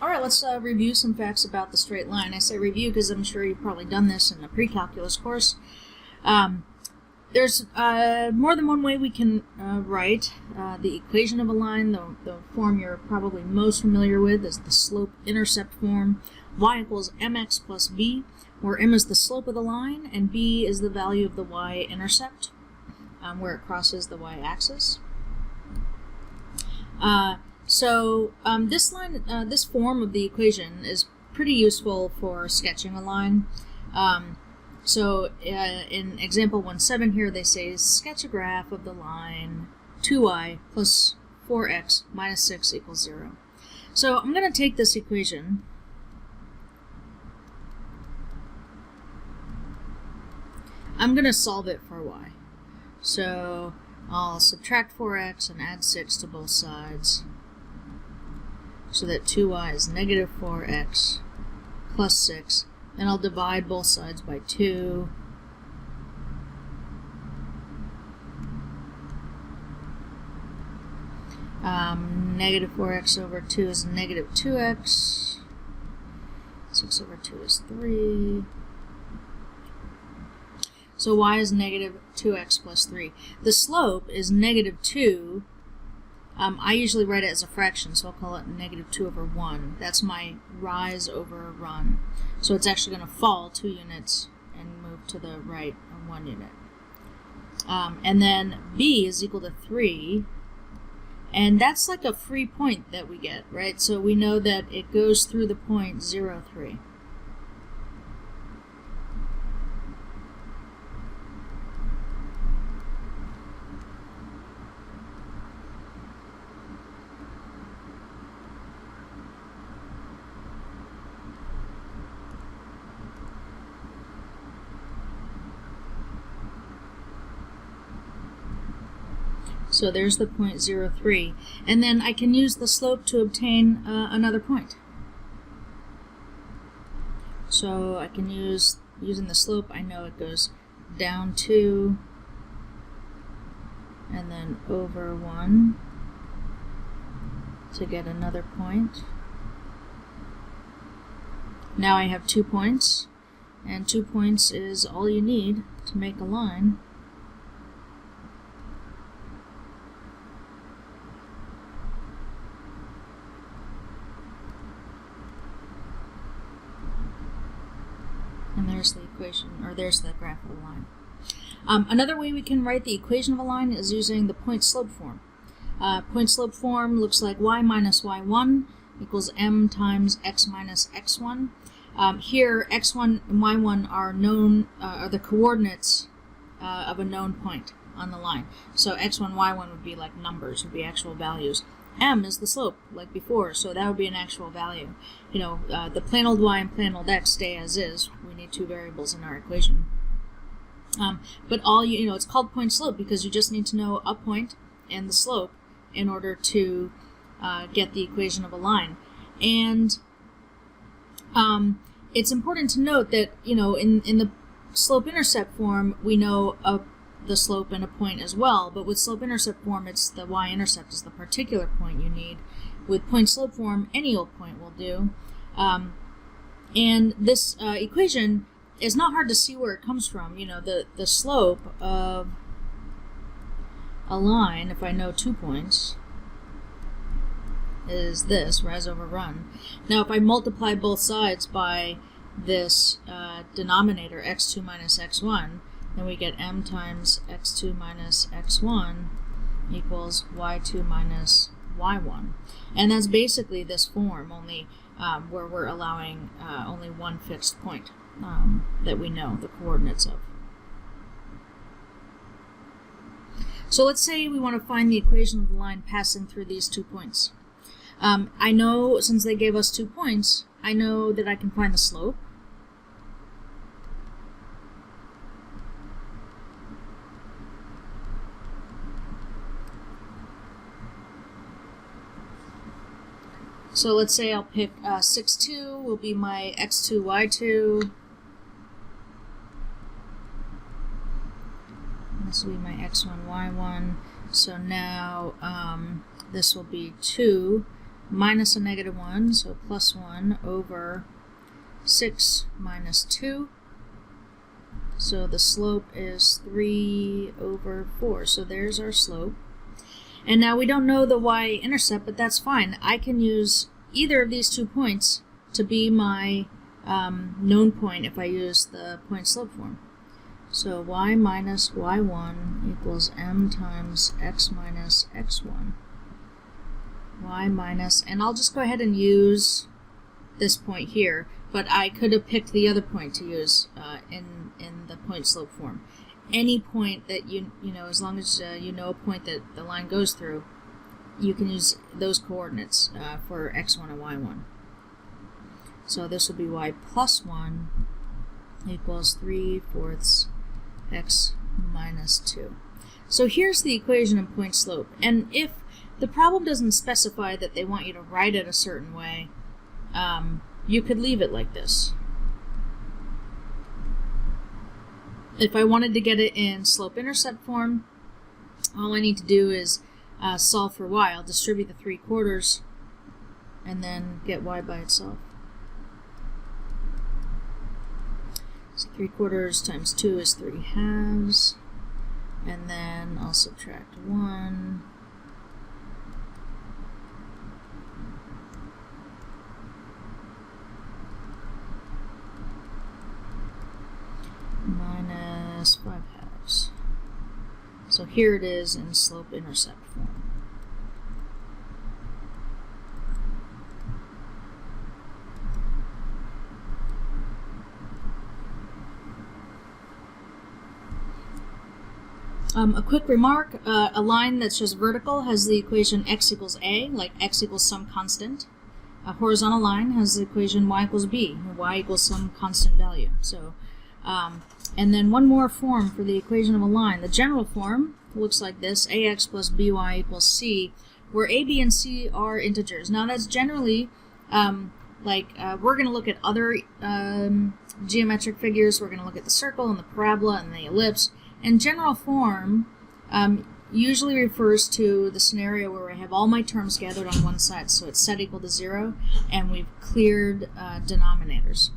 Alright, let's review some facts about the straight line. I say review because I'm sure you've probably done this in a pre-calculus course. There's more than one way we can write the equation of a line. The form you're probably most familiar with is the slope-intercept form. Y equals mx plus b, where m is the slope of the line and b is the value of the y-intercept, where it crosses the y-axis. This form of the equation is pretty useful for sketching a line. In example 1.7 here, they say sketch a graph of the line 2y plus 4x minus 6 equals 0. So I'm going to take this equation I'm going to solve it for y. So I'll subtract 4x and add 6 to both sides, so that 2y is negative 4x plus 6. Then I'll divide both sides by 2. Negative 4x over 2 is negative 2x. 6 over 2 is 3. So y is negative 2x plus 3. The slope is negative 2. I usually write it as a fraction, so I'll call it negative 2 over 1. That's my rise over run. So it's actually going to fall 2 units and move to the right 1 unit. And then b is equal to 3. And that's like a free point that we get, right? So we know that it goes through the point 0, 3. So there's the point 0, 3. And then I can use the slope to obtain another point. So I can using the slope, I know it goes down 2 and then over 1 to get another point. Now I have 2 points, and 2 points is all you need to make a line. And there's the equation, or there's the graph of the line. Another way we can write the equation of a line is using the point-slope form. Point-slope form looks like y minus y1 equals m times x minus x1. Here, x1 and y1 are known, are the coordinates of a known point on the line. So x1, y1 would be like numbers, would be actual values. M is the slope, like before, so that would be an actual value. You know, the plain old y and plain old x stay as is. We need 2 variables in our equation. But all you know, it's called point slope because you just need to know a point and the slope in order to get the equation of a line. And it's important to note that, you know, in the slope-intercept form, we know the slope and a point as well, but with slope-intercept form, it's the y-intercept is the particular point you need. With point-slope form, any old point will do. And this equation is not hard to see where it comes from. You know, the slope of a line, if I know 2 points, is this, rise over run. Now, if I multiply both sides by this denominator, x2 minus x1, then we get m times x2 minus x1 equals y2 minus y1. And that's basically this form, only where we're allowing only one fixed point that we know the coordinates of. So let's say we want to find the equation of the line passing through these 2 points. I know, since they gave us 2 points, I know that I can find the slope. So let's say I'll pick 6, 2 will be my x2, y2. This will be my x1, y1. So now this will be 2 minus a negative 1, so plus 1 over 6 minus 2. So the slope is 3 over 4. So there's our slope. And now we don't know the y-intercept, but that's fine. I can use either of these 2 points to be my known point if I use the point-slope form. So y minus y1 equals m times x minus x1. Y minus, and I'll just go ahead and use this point here, but I could have picked the other point to use in the point-slope form. Any point that you know, as long as you know a point that the line goes through, you can use those coordinates for x1 and y1. So this will be y plus 1 equals 3/4 x minus 2. So here's the equation in point slope. And if the problem doesn't specify that they want you to write it a certain way, you could leave it like this. If I wanted to get it in slope-intercept form, all I need to do is solve for y. I'll distribute the 3/4 and then get y by itself. So 3/4 times 2 is 3/2, and then I'll subtract 1. Minus 5/2. So here it is in slope-intercept form. A quick remark, a line that's just vertical has the equation x equals a, like x equals some constant. A horizontal line has the equation y equals b, or y equals some constant value. So, and then one more form for the equation of a line. The general form looks like this: ax plus by equals c, where a, b, and c are integers. Now that's generally, we're going to look at other geometric figures. We're going to look at the circle and the parabola and the ellipse. And general form usually refers to the scenario where I have all my terms gathered on one side, so it's set equal to 0, and we've cleared denominators.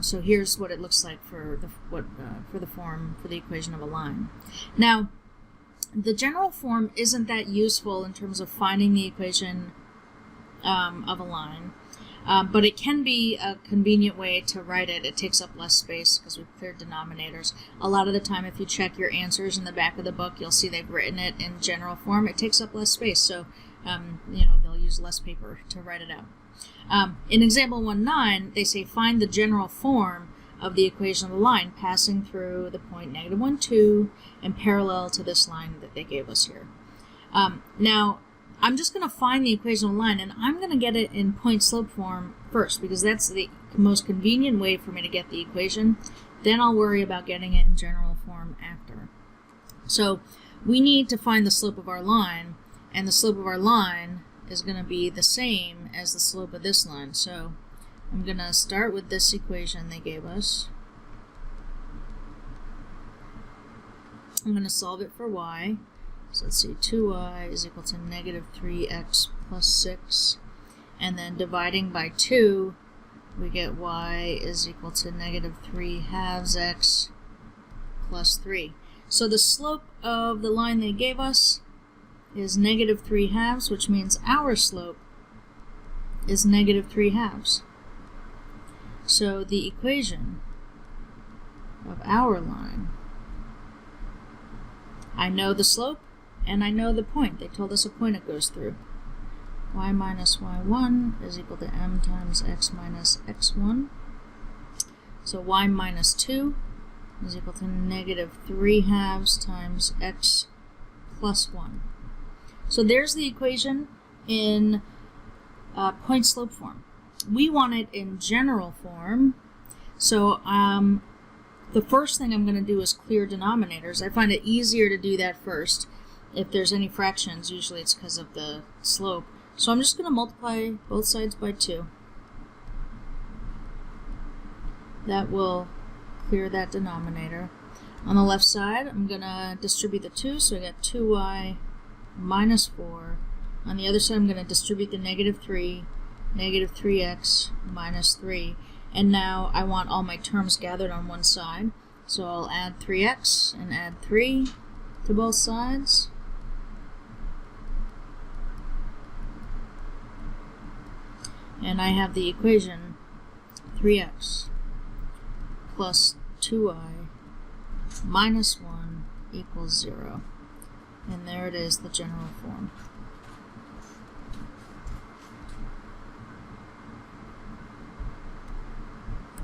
So here's what it looks like for the form for the equation of a line. Now, the general form isn't that useful in terms of finding the equation of a line, but it can be a convenient way to write it. It takes up less space because we've cleared denominators. A lot of the time, if you check your answers in the back of the book, you'll see they've written it in general form. It takes up less space, so they'll use less paper to write it out. In example 1.9, they say find the general form of the equation of the line passing through the point -1, 2, and parallel to this line that they gave us here. Now, I'm just going to find the equation of the line, and I'm going to get it in point-slope form first, because that's the most convenient way for me to get the equation. Then I'll worry about getting it in general form after. So we need to find the slope of our line, and the slope of our line is going to be the same as the slope of this line. So I'm going to start with this equation they gave us. I'm going to solve it for y. So let's see, 2y is equal to -3x plus 6. And then dividing by 2, we get y is equal to -3/2 x plus 3. So the slope of the line they gave us is -3/2, which means our slope is -3/2. So the equation of our line, I know the slope and I know the point. They told us a point it goes through. Y minus y1 is equal to m times x minus x1. So y minus 2 is equal to -3/2 times x plus 1. So there's the equation in point-slope form. We want it in general form, so the first thing I'm going to do is clear denominators. I find it easier to do that first. If there's any fractions, usually it's because of the slope. So I'm just going to multiply both sides by 2. That will clear that denominator. On the left side, I'm going to distribute the 2, so I got 2y minus 4 On the other side, I'm going to distribute the negative 3, negative 3x minus 3. And now I want all my terms gathered on one side. So I'll add 3x and add 3 to both sides. And I have the equation 3x plus 2y minus 1 equals 0. And there it is, the general form.